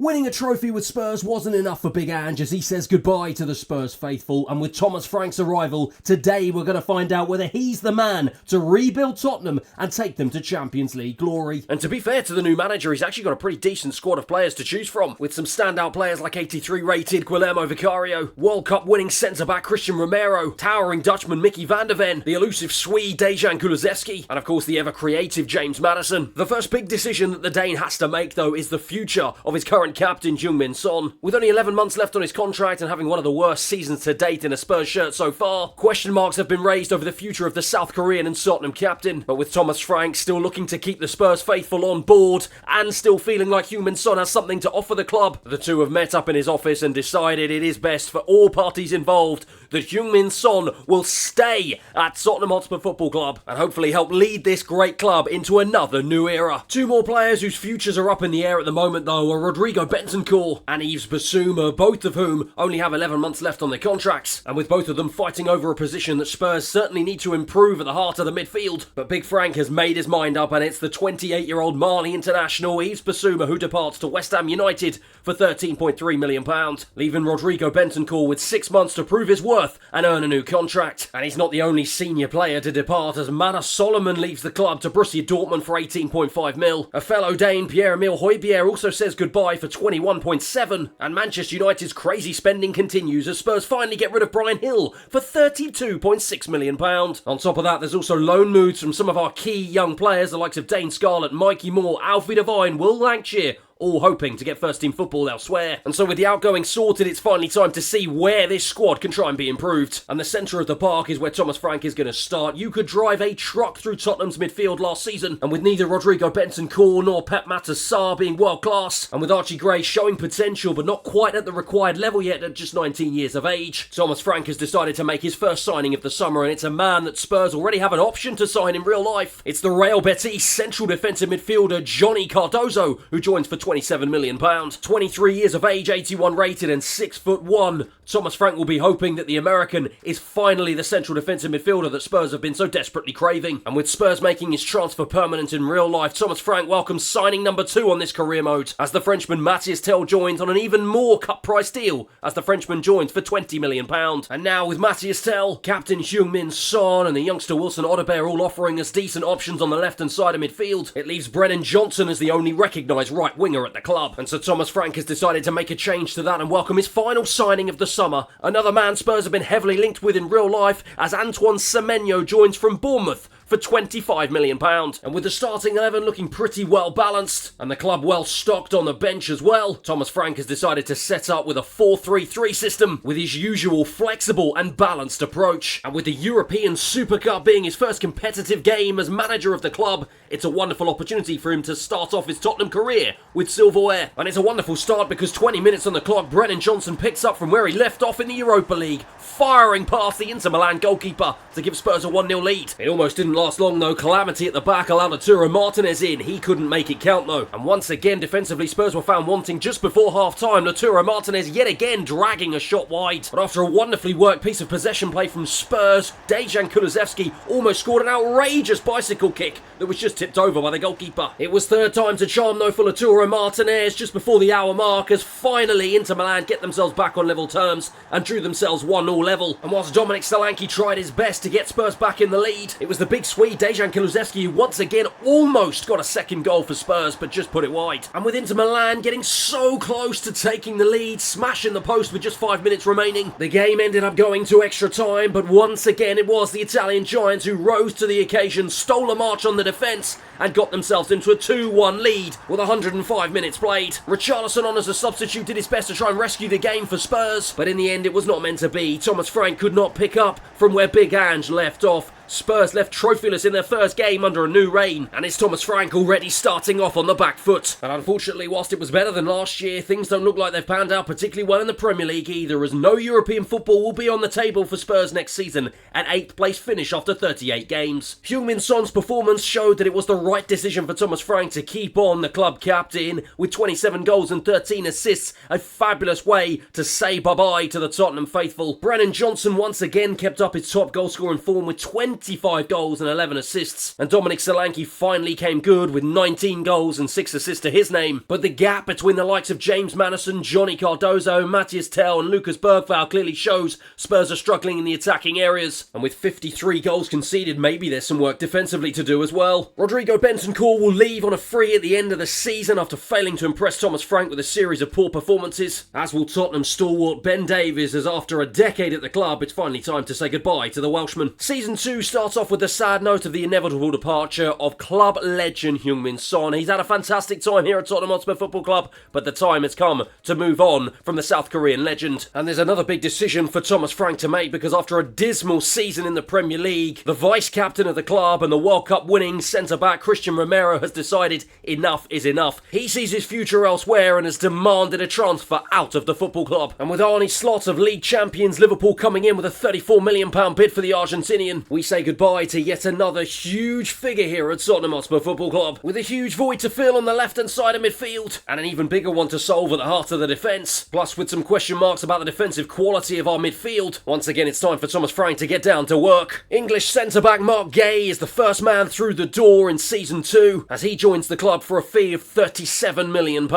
Winning a trophy with Spurs wasn't enough for Big Ange as he says goodbye to the Spurs faithful, and with Thomas Frank's arrival, today we're going to find out whether he's the man to rebuild Tottenham and take them to Champions League glory. And to be fair to the new manager, he's actually got a pretty decent squad of players to choose from, with some standout players like 83 rated Guillermo Vicario, World Cup winning centre-back Christian Romero, towering Dutchman Mickey van der Ven, the elusive Swede Dejan Kulusevski, and of course the ever-creative James Maddison. The first big decision that the Dane has to make, though, is the future of his current captain Heung-min Son. With only 11 months left on his contract and having one of the worst seasons to date in a Spurs shirt so far, question marks have been raised over the future of the South Korean and Tottenham captain. But with Thomas Frank still looking to keep the Spurs faithful on board and still feeling like Heung-min Son has something to offer the club, the two have met up in his office and decided it is best for all parties involved that Heung-min Son will stay at Tottenham Hotspur Football Club and hopefully help lead this great club into another new era. Two more players whose futures are up in the air at the moment, though, are Rodrigo Bentancur and Yves Bissouma, both of whom only have 11 months left on their contracts, and with both of them fighting over a position that Spurs certainly need to improve at the heart of the midfield. But Big Frank has made his mind up, and it's the 28-year-old Mali international Yves Bissouma who departs to West Ham United for £13.3 million, leaving Rodrigo Bentancur with 6 months to prove his worth and earn a new contract. And he's not the only senior player to depart, as Manor Solomon leaves the club to Borussia Dortmund for 18.5 mil. A fellow Dane, Pierre-Emile Højbjerg, also says goodbye for 21.7, and Manchester United's crazy spending continues as Spurs finally get rid of Brian Hill for £32.6 million. On top of that, there's also loan moves from some of our key young players, the likes of Dane Scarlett, Mikey Moore, Alfie Devine, Will Lancashire, all hoping to get first-team football elsewhere. And so with the outgoing sorted, it's finally time to see where this squad can try and be improved. And the centre of the park is where Thomas Frank is going to start. You could drive a truck through Tottenham's midfield last season, and with neither Rodrigo Bentancur nor Pep Matar Sarr being world-class, and with Archie Gray showing potential but not quite at the required level yet at just 19 years of age, Thomas Frank has decided to make his first signing of the summer, and it's a man that Spurs already have an option to sign in real life. It's the Real Betis central defensive midfielder Johnny Cardozo, who joins for £27 million. 23 years of age, 81 rated and 6'1". Thomas Frank will be hoping that the American is finally the central defensive midfielder that Spurs have been so desperately craving. And with Spurs making his transfer permanent in real life, Thomas Frank welcomes signing number 2 on this career mode, as the Frenchman Matthias Tel joins on an even more cut price deal, as the Frenchman joins for £20 million. And now with Matthias Tel, captain Heung-min Son and the youngster Wilson Odobert all offering us decent options on the left-hand side of midfield, it leaves Brennan Johnson as the only recognised right winger at the club. And so Thomas Frank has decided to make a change to that and welcome his final signing of the summer, another man Spurs have been heavily linked with in real life, as Antoine Semenyo joins from Bournemouth for £25 million. And with the starting 11 looking pretty well balanced and the club well stocked on the bench as well, Thomas Frank has decided to set up with a 4-3-3 system with his usual flexible and balanced approach. And with the European Super Cup being his first competitive game as manager of the club, it's a wonderful opportunity for him to start off his Tottenham career with silverware. And it's a wonderful start because 20 minutes on the clock, Brennan Johnson picks up from where he left off in the Europa League, firing past the Inter Milan goalkeeper to give Spurs a 1-0 lead. It almost didn't last long though. Calamity at the back allowed Arturo Martinez in. He couldn't make it count though. And once again defensively, Spurs were found wanting just before half-time. Arturo Martinez yet again dragging a shot wide. But after a wonderfully worked piece of possession play from Spurs, Dejan Kulusevski almost scored an outrageous bicycle kick that was just tipped over by the goalkeeper. It was third time to charm though for Arturo Martinez just before the hour mark, as finally Inter Milan get themselves back on level terms and drew themselves 1-1 level. And whilst Dominic Solanke tried his best to get Spurs back in the lead, it was the big Swede Dejan Kulusevski who once again almost got a second goal for Spurs but just put it wide. And with Inter Milan getting so close to taking the lead, smashing the post with just 5 minutes remaining, the game ended up going to extra time, but once again it was the Italian Giants who rose to the occasion, stole a march on the defence and got themselves into a 2-1 lead with 105 minutes played. Richarlison on as a substitute did his best to try and rescue the game for Spurs, but in the end it was not meant to be. Thomas Frank could not pick up from where Big Ange left off. Spurs left trophyless in their first game under a new reign, and it's Thomas Frank already starting off on the back foot. And unfortunately, whilst it was better than last year, things don't look like they've panned out particularly well in the Premier League either, as no European football will be on the table for Spurs next season, an 8th place finish after 38 games. Heung-min Son's performance showed that it was the right decision for Thomas Frank to keep on the club captain, with 27 goals and 13 assists, a fabulous way to say bye-bye to the Tottenham faithful. Brennan Johnson once again kept up his top goal-scoring form with 20 25 goals and 11 assists, and Dominic Solanke finally came good with 19 goals and 6 assists to his name. But the gap between the likes of James Maddison, Johnny Cardozo, Matthias Tell and Lucas Bergvall clearly shows Spurs are struggling in the attacking areas, and with 53 goals conceded, maybe there's some work defensively to do as well. Rodrigo Bentancur will leave on a free at the end of the season after failing to impress Thomas Frank with a series of poor performances, as will Tottenham stalwart Ben Davies, as after a decade at the club, it's finally time to say goodbye to the Welshman. Season 2 starts off with the sad note of the inevitable departure of club legend Heung-min Son. He's had a fantastic time here at Tottenham Hotspur Football Club, but the time has come to move on from the South Korean legend. And there's another big decision for Thomas Frank to make, because after a dismal season in the Premier League, the vice-captain of the club and the World Cup winning centre-back Christian Romero has decided enough is enough. He sees his future elsewhere and has demanded a transfer out of the football club. And with Arne Slot of league champions Liverpool coming in with a £34 million bid for the Argentinian, we say goodbye to yet another huge figure here at Tottenham Hotspur Football Club, with a huge void to fill on the left-hand side of midfield, and an even bigger one to solve at the heart of the defence, plus with some question marks about the defensive quality of our midfield. Once again, it's time for Thomas Frank to get down to work. English centre-back Mark Gay is the first man through the door in Season 2, as he joins the club for a fee of £37 million,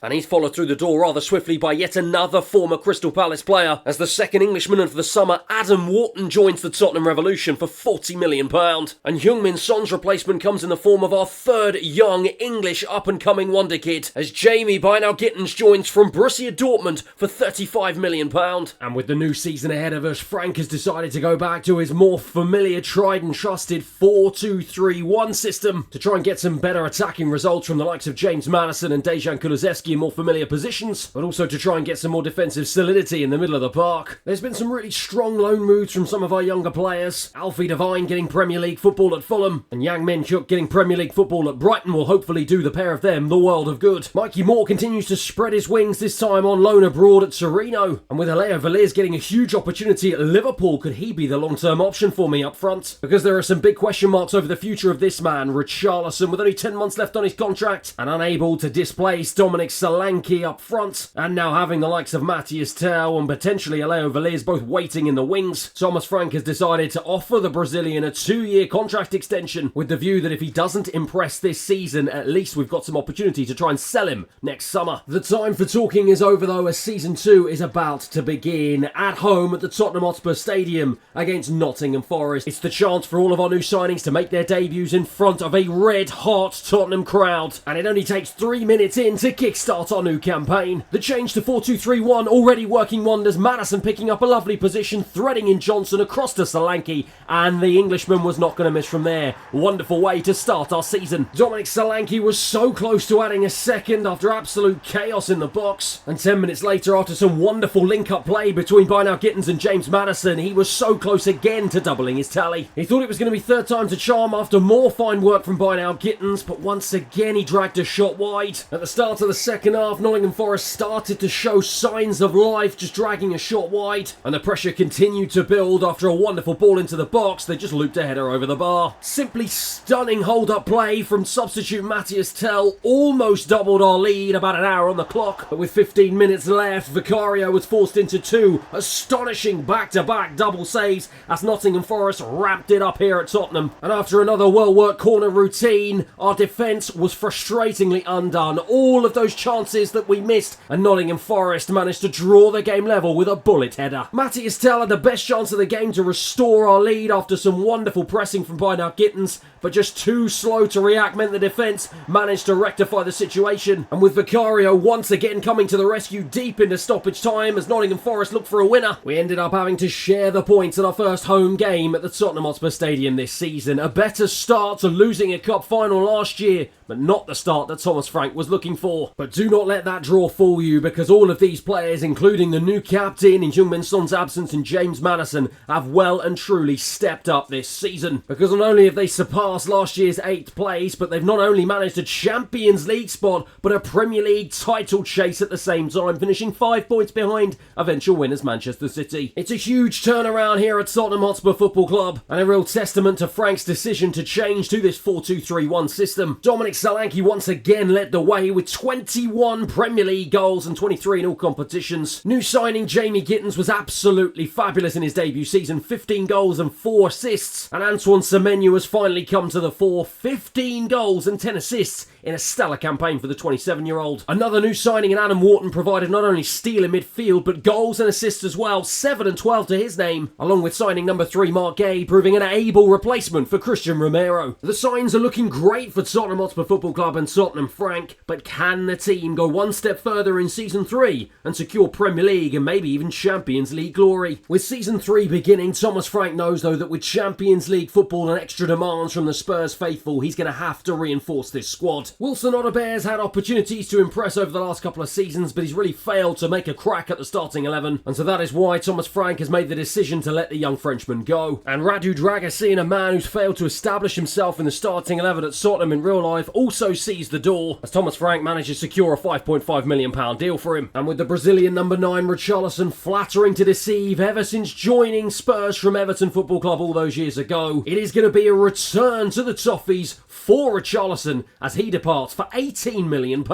and he's followed through the door rather swiftly by yet another former Crystal Palace player, as the second Englishman of the summer, Adam Wharton, joins the Tottenham Revolution for £40 million. And Heung-min Son's replacement comes in the form of our third young English up-and-coming wonder kid, as Jamie Bynoe-Gittens joins from Borussia Dortmund for £35 million. And with the new season ahead of us, Frank has decided to go back to his more familiar, tried and trusted 4-2-3-1 system to try and get some better attacking results from the likes of James Maddison and Dejan Kulusevski in more familiar positions, but also to try and get some more defensive solidity in the middle of the park. There's been some really strong loan moves from some of our younger players. Alfie Devine getting Premier League football at Fulham, and Yang Min-hyuk getting Premier League football at Brighton will hopefully do the pair of them the world of good. Mikey Moore continues to spread his wings, this time on loan abroad at Torino, and with Aleo Valiers getting a huge opportunity at Liverpool, could he be the long-term option for me up front? Because there are some big question marks over the future of this man, Richarlison, with only 10 months left on his contract, and unable to displace Dominic Solanke up front, and now having the likes of Matthias Tell and potentially Aleo Valiers both waiting in the wings, Thomas Frank has decided to offer the Brazilian a 2-year contract extension, with the view that if he doesn't impress this season, at least we've got some opportunity to try and sell him next summer. The time for talking is over though, as Season 2 is about to begin at home at the Tottenham Hotspur Stadium against Nottingham Forest. It's the chance for all of our new signings to make their debuts in front of a red-hot Tottenham crowd, and it only takes 3 minutes in to kickstart our new campaign. The change to 4-2-3-1 already working wonders. Maddison picking up a lovely position, threading in Johnson across to Solanke, and the Englishman was not going to miss from there. Wonderful way to start our season. Dominic Solanke was so close to adding a second after absolute chaos in the box, and 10 minutes later, after some wonderful link-up play between Bynoe-Gittens and James Maddison, he was so close again to doubling his tally. He thought it was going to be third time to charm after more fine work from Bynoe-Gittens, but once again he dragged a shot wide. At the start of the second half, Nottingham Forest started to show signs of life, just dragging a shot wide, and the pressure continued to build. After a wonderful ball into the box, they just looped a header over the bar. Simply stunning hold-up play from substitute Matthias Tell almost doubled our lead, about an hour on the clock, but with 15 minutes left, Vicario was forced into two astonishing back-to-back double saves as Nottingham Forest ramped it up here at Tottenham. And after another well-worked corner routine, our defence was frustratingly undone. All of those chances that we missed, and Nottingham Forest managed to draw the game level with a bullet header. Matthias Tell had the best chance of the game to restore our lead after some wonderful pressing from Bynoe-Gittens, but just too slow to react meant the defence managed to rectify the situation. And with Vicario once again coming to the rescue deep into stoppage time as Nottingham Forest looked for a winner, we ended up having to share the points in our first home game at the Tottenham Hotspur Stadium this season. A better start to losing a cup final last year, but not the start that Thomas Frank was looking for. But do not let that draw fool you, because all of these players, including the new captain in Heung-min Son's absence and James Maddison, have well and truly stepped up this season. Because not only have they surpassed last year's 8th place, but they've not only managed a Champions League spot, but a Premier League title chase at the same time, finishing 5 points behind eventual winners Manchester City. It's a huge turnaround here at Tottenham Hotspur Football Club, and a real testament to Frank's decision to change to this 4-2-3-1 system. Dominic Solanke once again led the way with 21 Premier League goals and 23 in all competitions. New signing Jamie Gittens was absolutely fabulous in his debut season, 15 goals and 4 assists, and Antoine Semenyo has finally come to the fore, 15 goals and 10 assists in a stellar campaign for the 27-year-old. Another new signing in Adam Wharton provided not only steel in midfield, but goals and assists as well, 7 and 12 to his name, along with signing number 3 Mark Gay, proving an able replacement for Christian Romero. The signs are looking great for Tottenham Hotspur Football Club and Tottenham Frank, but can the team go one step further in Season 3 and secure Premier League and maybe even Champions League glory? With Season 3 beginning, Thomas Frank knows though that with Champions League football and extra demands from the Spurs faithful, he's going to have to reinforce this squad. Wilson Odobert had opportunities to impress over the last couple of seasons, but he's really failed to make a crack at the starting 11, and so that is why Thomas Frank has made the decision to let the young Frenchman go. And Radu Dragassi, a man who's failed to establish himself in the starting 11 at Tottenham in real life, also sees the door, as Thomas Frank manages to secure a £5.5 million deal for him. And with the Brazilian number 9 Richarlison flattering to deceive ever since joining Spurs from Everton Football Club all those years ago, it is going to be a return to the Toffees for Richarlison as he departs for £18 million.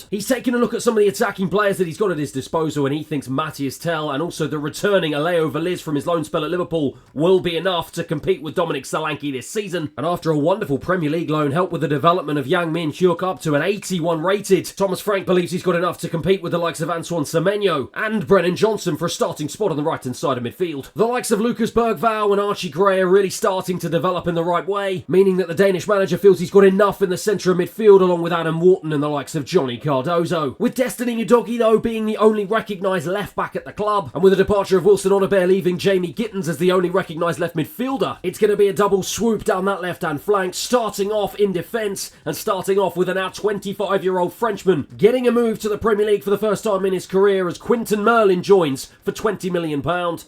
He's taken a look at some of the attacking players that he's got at his disposal, and he thinks Matthias Tell and also the returning Aleo Veliz from his loan spell at Liverpool will be enough to compete with Dominic Solanke this season. And after a wonderful Premier League loan helped with the development of Yang Min Hyuk up to an 81 rated, Thomas Frank believes he's got enough to compete with the likes of Antoine Semenyo and Brennan Johnson for a starting spot on the right hand side of midfield. The likes of Lucas Bergvall and Archie Gray are really starting to develop in the right way, meaning that the Danish manager feels he's got enough in the centre of midfield along with Adam Wharton and the likes of Johnny Cardozo. With Destiny Udogie though being the only recognised left back at the club, and with the departure of Wilson Odobert leaving Jamie Gittins as the only recognised left midfielder, it's going to be a double swoop down that left hand flank, starting off in defence and starting off with a now 25-year-old Frenchman getting a move to the Premier League for the first time in his career as Quinton Merlin joins for £20 million.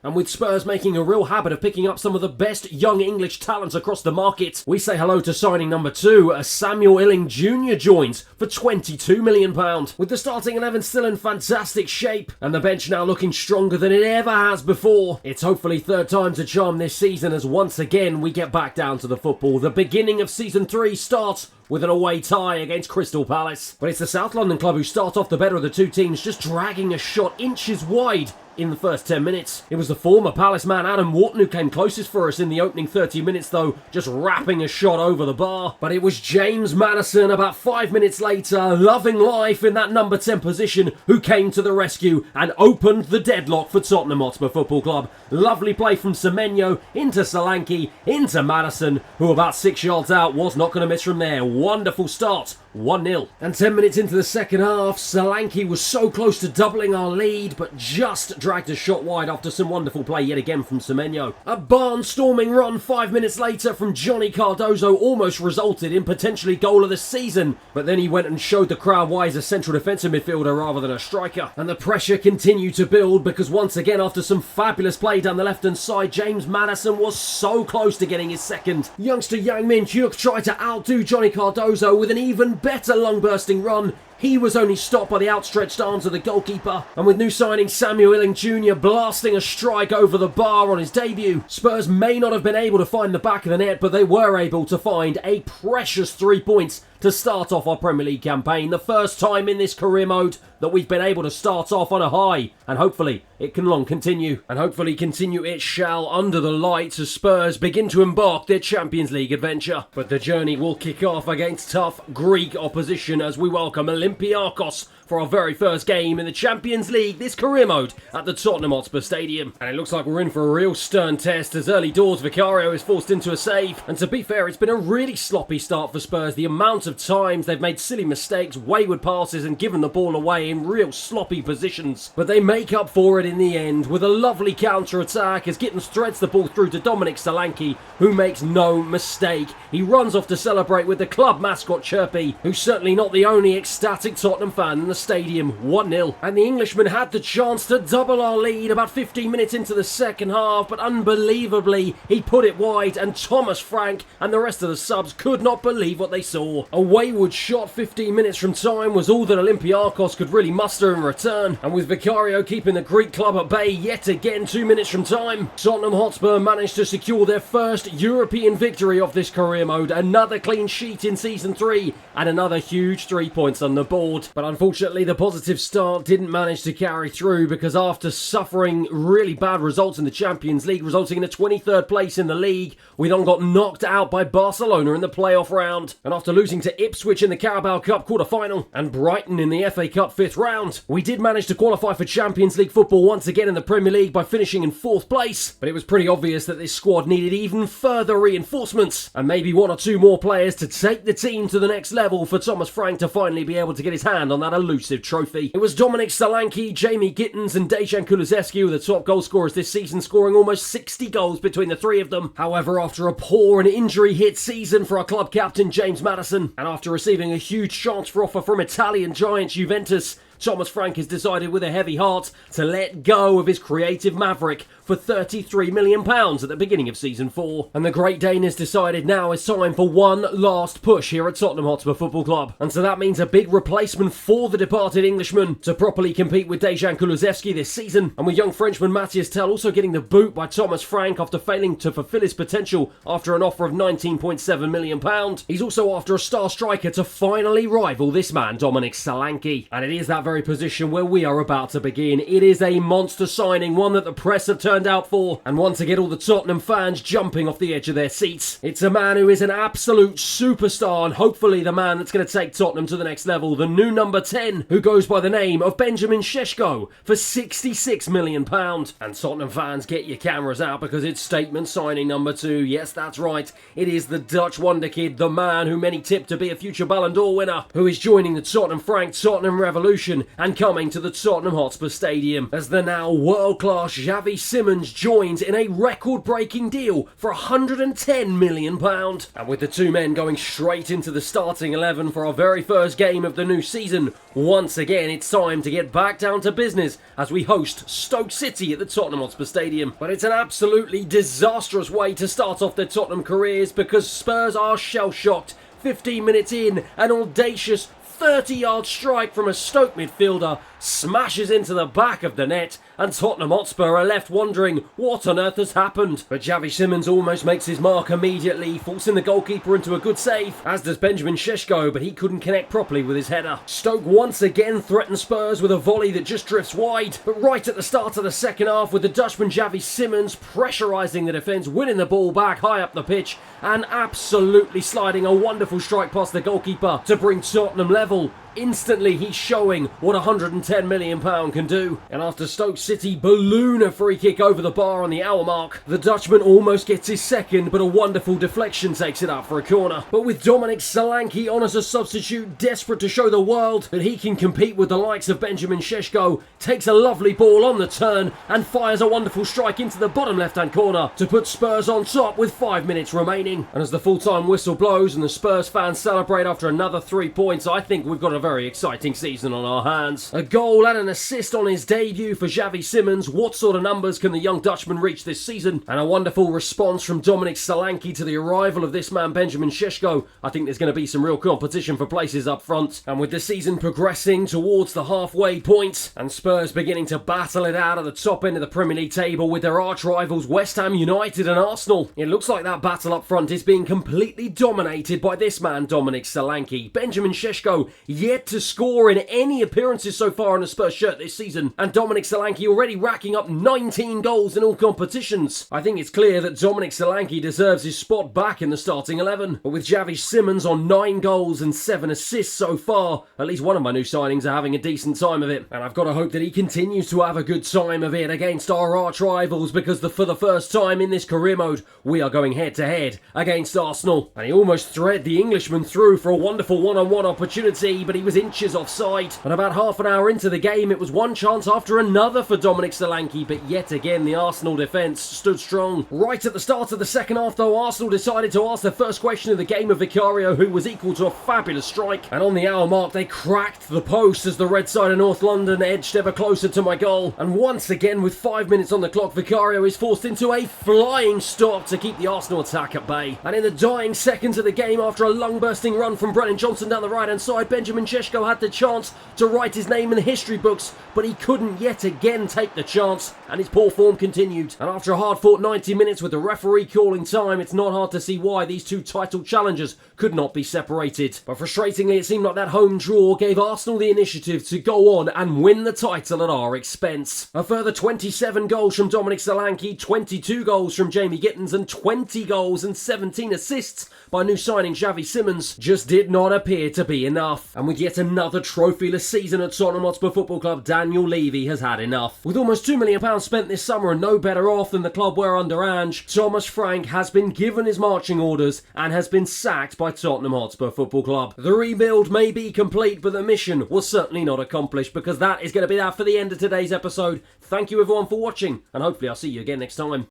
And with Spurs making a real habit of picking up some of the best young English talents across the market, we say hello to signing number 2 as Samuel Illing Jr. joins for £22 million. With the starting 11 still in fantastic shape and the bench now looking stronger than it ever has before, it's hopefully third time's a charm this season as once again we get back down to the football. The beginning of Season 3 starts with an away tie against Crystal Palace. But it's the South London club who start off the better of the two teams, just dragging a shot inches wide in the first 10 minutes. It was the former Palace man Adam Wharton who came closest for us in the opening 30 minutes though, just wrapping a shot over the bar. But it was James Maddison about 5 minutes later, loving life in that number 10 position, who came to the rescue and opened the deadlock for Tottenham Hotspur Football Club. Lovely play from Semenyo into Solanke, into Maddison, who about 6 yards out was not going to miss from there. Wonderful start. 1-0. And 10 minutes into the second half, Solanke was so close to doubling our lead, but just dragged a shot wide after some wonderful play yet again from Semenyo. A barnstorming run 5 minutes later from Johnny Cardozo almost resulted in potentially goal of the season, but then he went and showed the crowd why he's a central defensive midfielder rather than a striker. And the pressure continued to build because once again, after some fabulous play down the left-hand side, James Maddison was so close to getting his second. Youngster Yang Min Hyuk tried to outdo Johnny Cardozo with an even better lung-bursting run. He was only stopped by the outstretched arms of the goalkeeper. And with new signing Samuel Illing Jr. blasting a strike over the bar on his debut, Spurs may not have been able to find the back of the net, but they were able to find a precious 3 points to start off our Premier League campaign. The first time in this career mode that we've been able to start off on a high, and hopefully it can long continue. And hopefully continue it shall under the lights as Spurs begin to embark their Champions League adventure. But the journey will kick off against tough Greek opposition as we welcome Olympiakos for our very first game in the Champions League this career mode at the Tottenham Hotspur Stadium. And it looks like we're in for a real stern test as early doors Vicario is forced into a save. And to be fair, it's been a really sloppy start for Spurs. The amount of times they've made silly mistakes, wayward passes and given the ball away in real sloppy positions. But they make up for it in the end with a lovely counter-attack as Gittins threads the ball through to Dominic Solanke, who makes no mistake. He runs off to celebrate with the club mascot Chirpy, who's certainly not the only ecstatic Tottenham fan in the stadium. 1-0. And the Englishman had the chance to double our lead about 15 minutes into the second half, but unbelievably he put it wide and Thomas Frank and the rest of the subs could not believe what they saw. A wayward shot 15 minutes from time was all that Olympiakos could really muster in return, and with Vicario keeping the Greek club at bay yet again 2 minutes from time, Tottenham Hotspur managed to secure their first European victory of this career mode, another clean sheet in Season 3 and another huge 3 points on the board. But unfortunately Unfortunately, the positive start didn't manage to carry through because after suffering really bad results in the Champions League, resulting in a 23rd place in the league, we then got knocked out by Barcelona in the playoff round. And after losing to Ipswich in the Carabao Cup quarter-final and Brighton in the FA Cup 5th round, we did manage to qualify for Champions League football once again in the Premier League by finishing in 4th place. But it was pretty obvious that this squad needed even further reinforcements and maybe one or two more players to take the team to the next level for Thomas Frank to finally be able to get his hand on that elusive trophy. It was Dominic Solanke, Jamie Gittins and Dejan Kulusevski who were the top goal scorers this season, scoring almost 60 goals between the three of them. However, after a poor and injury-hit season for our club captain James Maddison, and after receiving a huge transfer offer from Italian giants Juventus, Thomas Frank has decided with a heavy heart to let go of his creative maverick for £33 million at the beginning of Season 4. And the Great Dane has decided now it's time for one last push here at Tottenham Hotspur Football Club. And so that means a big replacement for the departed Englishman to properly compete with Dejan Kulusevski this season. And with young Frenchman Matthias Tel also getting the boot by Thomas Frank after failing to fulfil his potential after an offer of £19.7 million. He's also after a star striker to finally rival this man, Dominic Solanke. And it is that very position where we are about to begin. It is a monster signing, one that the press have turned out for, and one to get all the Tottenham fans jumping off the edge of their seats. It's a man who is an absolute superstar, and hopefully the man that's going to take Tottenham to the next level, the new number 10, who goes by the name of Benjamin Šeško for £66 million. And Tottenham fans, get your cameras out because it's statement signing number 2. Yes, that's right. It is the Dutch wonder kid, the man who many tipped to be a future Ballon d'Or winner, who is joining the Tottenham Frank Tottenham Revolution and coming to the Tottenham Hotspur Stadium as the now world-class Xavi Simons joins in a record-breaking deal for £110 million. And with the two men going straight into the starting 11 for our very first game of the new season, once again it's time to get back down to business as we host Stoke City at the Tottenham Hotspur Stadium. But it's an absolutely disastrous way to start off their Tottenham careers because Spurs are shell-shocked. 15 minutes in, an audacious 30-yard strike from a Stoke midfielder smashes into the back of the net, and Tottenham Hotspur are left wondering what on earth has happened. But Xavi Simons almost makes his mark immediately, forcing the goalkeeper into a good save, as does Benjamin Šeško, but he couldn't connect properly with his header. Stoke once again threaten Spurs with a volley that just drifts wide, but right at the start of the second half, with the Dutchman Xavi Simons pressurising the defence, winning the ball back high up the pitch, and absolutely sliding a wonderful strike past the goalkeeper to bring Tottenham level. Instantly, he's showing what £110 million can do. And after Stoke City balloon a free kick over the bar on the hour mark, the Dutchman almost gets his second, but a wonderful deflection takes it up for a corner. But with Dominic Solanke on as a substitute, desperate to show the world that he can compete with the likes of Benjamin Šeško, takes a lovely ball on the turn and fires a wonderful strike into the bottom left-hand corner to put Spurs on top with 5 minutes remaining. And as the full-time whistle blows and the Spurs fans celebrate after another 3 points, I think we've got a very exciting season on our hands. A goal and an assist on his debut for Xavi Simons. What sort of numbers can the young Dutchman reach this season? And a wonderful response from Dominic Solanke to the arrival of this man Benjamin Šeško. I think there's going to be some real competition for places up front. And with the season progressing towards the halfway point and Spurs beginning to battle it out at the top end of the Premier League table with their arch rivals West Ham United and Arsenal, it looks like that battle up front is being completely dominated by this man Dominic Solanke. Benjamin Šeško yet to score in any appearances so far on a Spurs shirt this season, and Dominic Solanke already racking up 19 goals in all competitions. I think it's clear that Dominic Solanke deserves his spot back in the starting 11, but with Xavi Simons on 9 goals and 7 assists so far, at least one of my new signings are having a decent time of it, and I've got to hope that he continues to have a good time of it against our arch rivals, because for the first time in this career mode, we are going head to head against Arsenal. And he almost thread the Englishman through for a wonderful one-on-one opportunity, but he was inches offside. And about half an hour into the game, it was one chance after another for Dominic Solanke, but yet again the Arsenal defence stood strong. Right at the start of the second half though, Arsenal decided to ask their first question of the game of Vicario, who was equal to a fabulous strike. And on the hour mark, they cracked the post as the red side of North London edged ever closer to my goal. And once again, with 5 minutes on the clock, Vicario is forced into a flying stop to keep the Arsenal attack at bay. And in the dying seconds of the game, after a lung-bursting run from Brennan Johnson down the right-hand side, Benjamin Sheshko had the chance to write his name in the history books, but he couldn't yet again take the chance, and his poor form continued. And after a hard-fought 90 minutes with the referee calling time, it's not hard to see why these two title challengers could not be separated. But frustratingly, it seemed like that home draw gave Arsenal the initiative to go on and win the title at our expense. A further 27 goals from Dominic Solanke, 22 goals from Jamie Gittins, and 20 goals and 17 assists by new signing Xavi Simons just did not appear to be enough. And with yet another trophyless season at Tottenham Hotspur Football Club, Daniel Levy has had enough. With almost £2 million spent this summer and no better off than the club were under Ange, Thomas Frank has been given his marching orders and has been sacked by Tottenham Hotspur Football Club. The rebuild may be complete, but the mission was certainly not accomplished, because that is going to be that for the end of today's episode. Thank you everyone for watching, and hopefully I'll see you again next time.